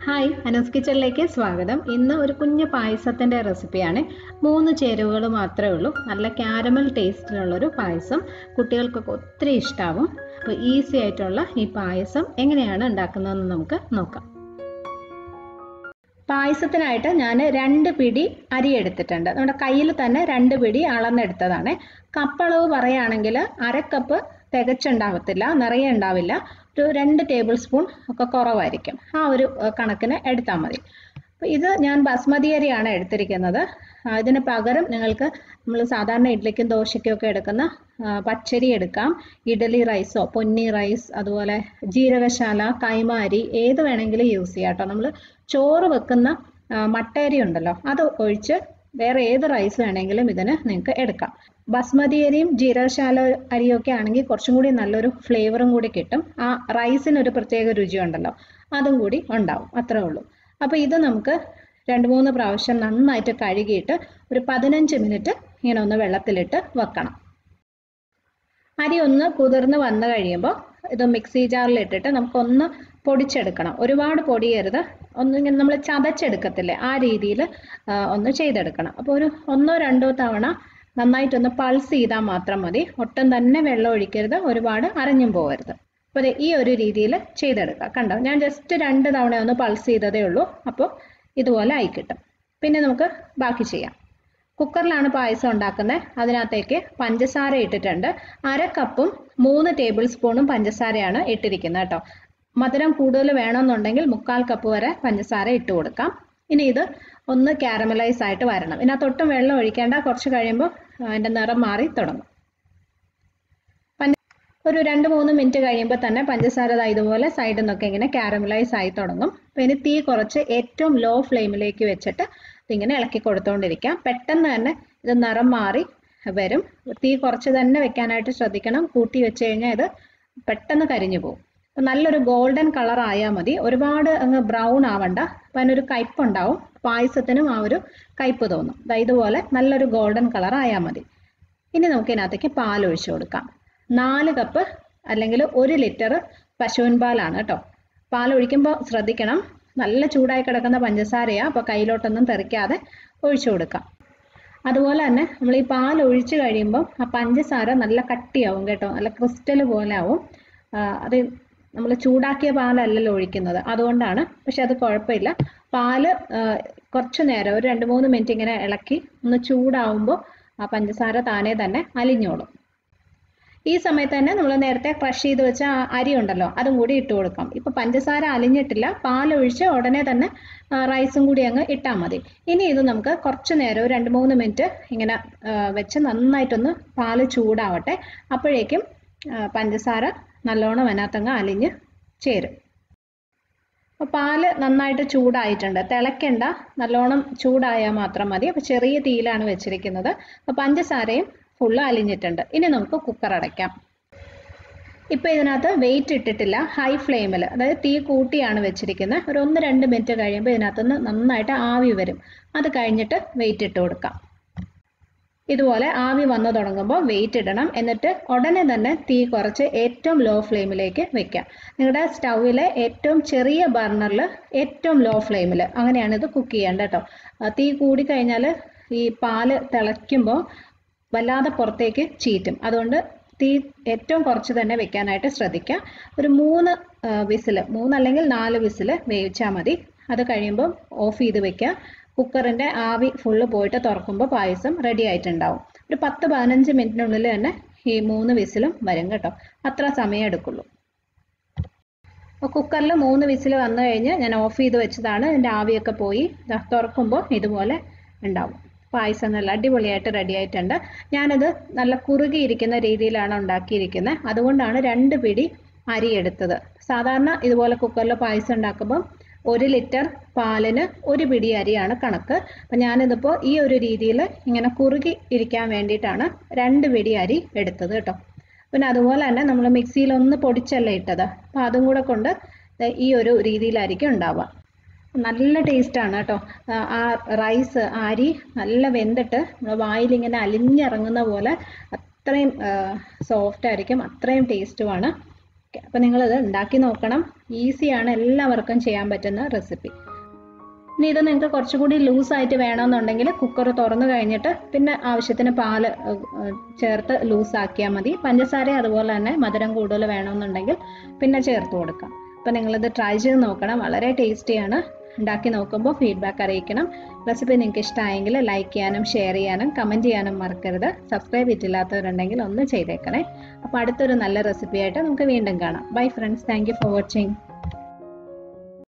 Hi, Anu's കിച്ചണിലേക്ക് സ്വാഗതം. ഇന്ന് ഒരു കുഞ്ഞു പായസത്തിൻ്റെ റെസിപ്പിയാണ്. 3 ചേരുവകൾ മാത്രമേ ഉള്ളൂ. നല്ല ക്യാരമൽ ടേസ്റ്റിലുള്ളൊരു പായസം. കുട്ടികൾക്കൊക്കെ ഒത്തിരി ഇഷ്ടമാവും. അപ്പോൾ ഈസി ആയിട്ടുള്ള ഈ പായസം എങ്ങനെയാണ് ഉണ്ടാക്കുന്നതെന്ന് നമുക്ക് നോക്കാം. പായസത്തിനായിട്ട് ഞാൻ 2 പിടി അരി എടുത്തിട്ടുണ്ട്. നമ്മുടെ കയ്യിൽ തന്നെ 2 പിടി അളന്നെടുത്തതാണ്. കപ്പളവ് പറയുകയാണെങ്കിൽ 1/2 കപ്പ് തികച്ചുണ്ടാവത്തില്ല, നിറയെ ഉണ്ടാവില്ല. ഒരു 2 ടേബിൾ സ്പൂൺ ഒക്കെ കുറവായിരിക്കും. ആ ഒരു കണക്കിന് എടുത്താൽ മതി. അപ്പോൾ ഇത് ഞാൻ ബസ്മതി അരിയാണ് എടുത്തിരിക്കുന്നത്. ഇതിന് പകരം നിങ്ങൾക്ക് നമ്മൾ സാധാരണ ഇഡ്ഡലിക്കും ദോശയ്ക്കും ഒക്കെ എടുക്കുന്ന പച്ചരി എടുക്കാം. ഇഡലി റൈസോ, പൊന്നി റൈസ്, അതുപോലെ ജീരകശാല, കൈമ അരി ഏത് വേണമെങ്കിലും യൂസ് ചെയ്യാം കേട്ടോ. നമ്മൾ ചോറ് വെക്കുന്ന മട്ട അരി ഉണ്ടല്ലോ, അത് ഒഴിച്ച് വേറെ ഏത് റൈസ് വേണമെങ്കിലും ഇതിന് നിങ്ങൾക്ക് എടുക്കാം. ബസ്മതി അരിയും ജീരകശാല അരിയും ഒക്കെ ആണെങ്കിൽ കുറച്ചും കൂടി നല്ലൊരു ഫ്ലേവറും കൂടി കിട്ടും. ആ റൈസിനൊരു പ്രത്യേക രുചിയുണ്ടല്ലോ, അതും കൂടി ഉണ്ടാവും. അത്രേ ഉള്ളൂ. അപ്പോൾ ഇത് നമുക്ക് 2-3 പ്രാവശ്യം നന്നായിട്ട് കഴുകിയിട്ട് ഒരു 15 മിനിറ്റ് ഇങ്ങനെ ഒന്ന് വെള്ളത്തിലിട്ട് വെക്കണം. അരി ഒന്ന് കുതിർന്ന് വന്നു കഴിയുമ്പോൾ ഇത് മിക്സി ജാറിലിട്ടിട്ട് നമുക്കൊന്ന് പൊടിച്ചെടുക്കണം. ഒരുപാട് പൊടിയരുത്, ഒന്നിങ്ങനെ നമ്മൾ ചതച്ചെടുക്കത്തില്ലേ ആ രീതിയിൽ ഒന്ന് ചെയ്തെടുക്കണം. അപ്പോൾ ഒരു 1-2 തവണ നന്നായിട്ടൊന്ന് പൾസ് ചെയ്താൽ മാത്രം മതി. ഒട്ടും തന്നെ വെള്ളം ഒഴിക്കരുത്, ഒരുപാട് അരഞ്ഞും പോകരുത്. അപ്പോൾ ഈ ഒരു രീതിയിൽ ചെയ്തെടുക്കുക. കണ്ടോ, ഞാൻ ജസ്റ്റ് 2 തവണ ഒന്ന് പൾസ് ചെയ്തതേ ഉള്ളൂ. അപ്പോൾ ഇതുപോലെ ആയി കിട്ടും. പിന്നെ നമുക്ക് ബാക്കി ചെയ്യാം. കുക്കറിലാണ് പായസം ഉണ്ടാക്കുന്നത്. അതിനകത്തേക്ക് പഞ്ചസാര ഇട്ടിട്ടുണ്ട്. 1/2 കപ്പും 3 ടേബിൾ സ്പൂണും പഞ്ചസാരയാണ് ഇട്ടിരിക്കുന്നത് കേട്ടോ. മധുരം കൂടുതൽ വേണമെന്നുണ്ടെങ്കിൽ 1/4 കപ്പ് വരെ പഞ്ചസാര ഇട്ട് കൊടുക്കാം. ഇനി ഇത് ഒന്ന് കാരമലൈസ് ആയിട്ട് വരണം. ഇതിനകത്തൊട്ടും വെള്ളം ഒഴിക്കേണ്ട. കുറച്ച് കഴിയുമ്പോൾ അതിൻ്റെ നിറം മാറി തുടങ്ങും. ഒരു 2-3 മിനിറ്റ് കഴിയുമ്പോൾ തന്നെ പഞ്ചസാര ഇതുപോലെ സൈഡിൽ നിന്നൊക്കെ ഇങ്ങനെ കാരമലൈസ് ആയി തുടങ്ങും. അപ്പോൾ ഇനി തീ കുറച്ച് ഏറ്റവും ലോ ഫ്ലെയിമിലേക്ക് വെച്ചിട്ട് ഇതിങ്ങനെ ഇളക്കി കൊടുത്തുകൊണ്ടിരിക്കാം. പെട്ടെന്ന് തന്നെ ഇത് നിറം മാറി വരും. തീ കുറച്ച് തന്നെ വെക്കാനായിട്ട് ശ്രദ്ധിക്കണം. കൂട്ടി വെച്ച് കഴിഞ്ഞാൽ ഇത് പെട്ടെന്ന് കരിഞ്ഞു പോകും. നല്ലൊരു ഗോൾഡൻ കളർ ആയാൽ മതി, ഒരുപാട് അങ്ങ് ബ്രൗൺ ആവണ്ട. അപ്പം അതിനൊരു കയ്പുണ്ടാവും, പായസത്തിനും ആ ഒരു കയ്പ് തോന്നും. ഇതുപോലെ നല്ലൊരു ഗോൾഡൻ കളർ ആയാൽ മതി. ഇനി നമുക്ക് ഇതിനകത്തേക്ക് പാൽ ഒഴിച്ചു കൊടുക്കാം. 4 കപ്പ് അല്ലെങ്കിൽ 1 ലിറ്റർ പശുവിൻ പാലാണ് കേട്ടോ. പാൽ ഒഴിക്കുമ്പോൾ ശ്രദ്ധിക്കണം, നല്ല ചൂടായി കിടക്കുന്ന പഞ്ചസാരയാണ്, അപ്പോൾ കയ്യിലോട്ടൊന്നും തെറിക്കാതെ ഒഴിച്ചു കൊടുക്കാം. അതുപോലെ തന്നെ നമ്മൾ ഈ പാൽ ഒഴിച്ച് കഴിയുമ്പോൾ ആ പഞ്ചസാര നല്ല കട്ടിയാവും കേട്ടോ, നല്ല ക്രിസ്റ്റൽ പോലെ ആവും. അത് നമ്മൾ ചൂടാക്കിയ പാലല്ലല്ലോ ഒഴിക്കുന്നത്, അതുകൊണ്ടാണ്. പക്ഷെ അത് കുഴപ്പമില്ല. പാല് കുറച്ച് നേരം ഒരു 2-3 മിനിറ്റ് ഇങ്ങനെ ഇളക്കി ഒന്ന് ചൂടാവുമ്പോൾ ആ പഞ്ചസാര താനേ തന്നെ അലിഞ്ഞോളും. ഈ സമയത്ത് തന്നെ നമ്മൾ നേരത്തെ ക്രഷ് ചെയ്ത് വെച്ച അരി ഉണ്ടല്ലോ, അതും കൂടി ഇട്ട് കൊടുക്കാം. ഇപ്പം പഞ്ചസാര അലിഞ്ഞിട്ടില്ല, പാലൊഴിച്ച് ഉടനെ തന്നെ റൈസും കൂടി അങ്ങ് ഇട്ടാൽ മതി. ഇനി ഇത് നമുക്ക് കുറച്ച് നേരം ഒരു 2-3 മിനിറ്റ് ഇങ്ങനെ വെച്ച് നന്നായിട്ടൊന്ന് പാല് ചൂടാവട്ടെ. അപ്പോഴേക്കും പഞ്ചസാര നല്ലോണം അതിനകത്തങ്ങ് അലിഞ്ഞ് ചേരും. അപ്പോൾ പാല് നന്നായിട്ട് ചൂടായിട്ടുണ്ട്, തിളയ്ക്കണ്ട, നല്ലോണം ചൂടായാൽ മാത്രം മതി. അപ്പോൾ ചെറിയ തീയിലാണ് വെച്ചിരിക്കുന്നത്. അപ്പോൾ പഞ്ചസാരയും ഫുള്ള് അലിഞ്ഞിട്ടുണ്ട്. ഇനി നമുക്ക് കുക്കർ അടയ്ക്കാം. ഇപ്പോൾ ഇതിനകത്ത് വെയിറ്റ് ഇട്ടിട്ടില്ല, ഹൈ ഫ്ലെയിമിൽ, അതായത് തീ കൂട്ടിയാണ് വെച്ചിരിക്കുന്നത്. ഒരു 1-2 മിനിറ്റ് കഴിയുമ്പോൾ ഇതിനകത്തുനിന്ന് നന്നായിട്ട് ആവി വരും. അത് കഴിഞ്ഞിട്ട് വെയിറ്റ് ഇട്ട് കൊടുക്കാം. ഇതുപോലെ ആവി വന്നു തുടങ്ങുമ്പോൾ വെയിറ്റ് ഇടണം. എന്നിട്ട് ഉടനെ തന്നെ തീ കുറച്ച് ഏറ്റവും ലോ ഫ്ലെയിമിലേക്ക് വെക്കാം. നിങ്ങളുടെ സ്റ്റൗവിലെ ഏറ്റവും ചെറിയ ബർണറിൽ ഏറ്റവും ലോ ഫ്ലെയിമിൽ, അങ്ങനെയാണ് ഇത് കുക്ക് ചെയ്യേണ്ടത് കേട്ടോ. തീ കൂടിക്കഴിഞ്ഞാൽ ഈ പാല് തിളയ്ക്കുമ്പോൾ വല്ലാതെ പുറത്തേക്ക് ചീറ്റും. അതുകൊണ്ട് തീ ഏറ്റവും കുറച്ച് തന്നെ വെക്കാനായിട്ട് ശ്രദ്ധിക്കുക. ഒരു 3 വിസിൽ, 3 അല്ലെങ്കിൽ 4 വിസിൽ വേവിച്ചാൽ മതി. അത് കഴിയുമ്പോൾ ഓഫ് ചെയ്ത് വെക്കുക. കുക്കറിൻ്റെ ആവി ഫുള്ള് പോയിട്ട് തുറക്കുമ്പോൾ പായസം റെഡി ആയിട്ടുണ്ടാവും. ഒരു 10-15 മിനിറ്റിനുള്ളിൽ തന്നെ ഈ 3 വിസിലും വരും കേട്ടോ. അത്ര സമയം എടുക്കുള്ളൂ. അപ്പോൾ കുക്കറിൽ 3 വിസിൽ വന്നു കഴിഞ്ഞ് ഞാൻ ഓഫ് ചെയ്ത് വെച്ചതാണ്. ഇതിൻ്റെ ആവിയൊക്കെ പോയി തുറക്കുമ്പോൾ ഇതുപോലെ ഉണ്ടാവും. പായസം നല്ല അടിപൊളിയായിട്ട് റെഡി ആയിട്ടുണ്ട്. ഞാനത് നല്ല കുറുകിയിരിക്കുന്ന രീതിയിലാണ് ഉണ്ടാക്കിയിരിക്കുന്നത്. അതുകൊണ്ടാണ് 2 പിടി അരി എടുത്തത്. സാധാരണ ഇതുപോലെ കുക്കറിൽ പായസം ഉണ്ടാക്കുമ്പോൾ 1 ലിറ്റർ പാലിന് 1 പിടി അരിയാണ് കണക്ക്. അപ്പം ഞാനിതിപ്പോൾ ഈ ഒരു രീതിയിൽ ഇങ്ങനെ കുറുകി ഇരിക്കാൻ വേണ്ടിയിട്ടാണ് 2 പിടി അരി എടുത്തത് കേട്ടോ. പിന്നെ അതുപോലെ തന്നെ നമ്മൾ മിക്സിയിൽ ഒന്ന് പൊടിച്ചല്ല ഇട്ടത്, അപ്പം അതും കൂടെ കൊണ്ട് ഈ ഒരു രീതിയിലായിരിക്കും ഉണ്ടാവുക. നല്ല ടേസ്റ്റാണ് കേട്ടോ. ആ റൈസ്, അരി നല്ല വെന്തിട്ട് നമ്മൾ വായിലിങ്ങനെ അലിഞ്ഞിറങ്ങുന്ന പോലെ അത്രയും സോഫ്റ്റ് ആയിരിക്കും, അത്രയും ടേസ്റ്റുമാണ്. ഓക്കെ, അപ്പോൾ നിങ്ങളിത് ഉണ്ടാക്കി നോക്കണം. ഈസിയാണ്, എല്ലാവർക്കും ചെയ്യാൻ പറ്റുന്ന റെസിപ്പി. ഇനി ഇത് നിങ്ങൾക്ക് കുറച്ചുകൂടി ലൂസായിട്ട് വേണമെന്നുണ്ടെങ്കിൽ കുക്കർ തുറന്നു കഴിഞ്ഞിട്ട് പിന്നെ ആവശ്യത്തിന് പാല് ചേർത്ത് ലൂസാക്കിയാൽ മതി. പഞ്ചസാര അതുപോലെ തന്നെ മധുരം കൂടുതൽ വേണമെന്നുണ്ടെങ്കിൽ പിന്നെ ചേർത്ത് കൊടുക്കാം. അപ്പോൾ നിങ്ങളിത് ട്രൈ ചെയ്ത് നോക്കണം, വളരെ ടേസ്റ്റിയാണ്. ഉണ്ടാക്കി നോക്കുമ്പോൾ ഫീഡ്ബാക്ക് അറിയിക്കണം. റെസിപ്പി നിങ്ങൾക്ക് ഇഷ്ടമായെങ്കിൽ ലൈക്ക് ചെയ്യാനും ഷെയർ ചെയ്യാനും കമൻറ്റ് ചെയ്യാനും മറക്കരുത്. സബ്സ്ക്രൈബ് ചെയ്തിട്ടില്ലാത്തവരുണ്ടെങ്കിൽ ഒന്ന് ചെയ്തേക്കണേ. അപ്പോൾ അടുത്തൊരു നല്ല റെസിപ്പി ആയിട്ട് നമുക്ക് വീണ്ടും കാണാം. Bye friends, thank you for watching.